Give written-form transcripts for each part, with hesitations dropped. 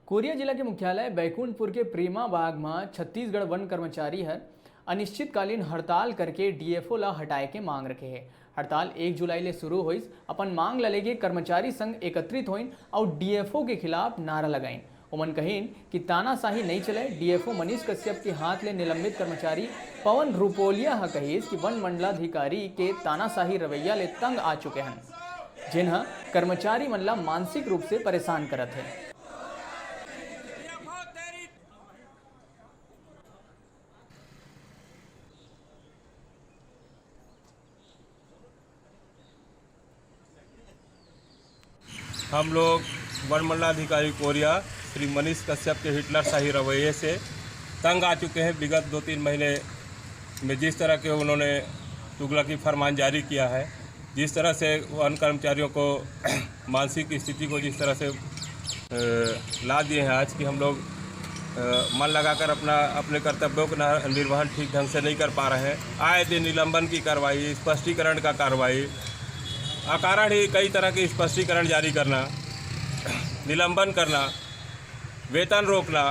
Korea जिला के मुख्यालय बैकुंठपुर के प्रेमा बाग में छत्तीसगढ़ वन कर्मचारी हर अनिश्चितकालीन हड़ताल करके डीएफओ ला हटाए के मांग रखे है। हड़ताल 1 जुलाई ले शुरू होइस। अपन मांग ला लेके कर्मचारी संघ एकत्रित होइन और डीएफओ के खिलाफ नारा लगाइन। उमन कहीन कि तानाशाही नहीं चले। डीएफओ मनीष कश्यप के हाथ ले निलंबित कर्मचारी पवन रुपोलिया ह कहिस कि वन मंडलाधिकारी के तानाशाही रवैया ले तंग आ चुके हैं, जिन्हें कर्मचारी मन ला मानसिक रूप से परेशान करत है। हम लोग वन मंडलाधिकारी कोरिया श्री मनीष कश्यप के हिटलर शाही रवैये से तंग आ चुके हैं। विगत 2-3 महीने में जिस तरह के उन्होंने तुगलकी फरमान जारी किया है, जिस तरह से वन कर्मचारियों को मानसिक स्थिति को जिस तरह से ला दिए हैं आज कि हम लोग मन लगाकर अपने कर्तव्यों का निर्वहन ठीक ढंग से नहीं कर पा रहे हैं। आए दिन निलंबन की कार्रवाई, स्पष्टीकरण का कार्रवाई, अकारण ही कई तरह के स्पष्टीकरण जारी करना, निलंबन करना, वेतन रोकना,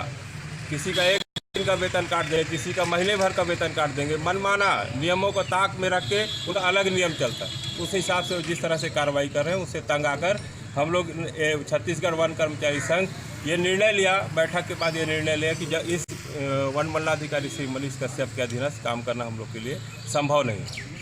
किसी का 1 दिन का वेतन काट देंगे, किसी का महीने भर का वेतन काट देंगे। मनमाना नियमों को ताक में रख के उनका अलग नियम चलता है। उस हिसाब से जिस तरह से कार्रवाई कर रहे हैं उससे तंग आकर हम लोग छत्तीसगढ़ वन कर्मचारी संघ ये निर्णय लिया, बैठक के बाद ये निर्णय लिया कि इस वन मंडलाधिकारी श्री मनीष कश्यप के अधीनस्थ काम करना हम लोग के लिए संभव नहीं है।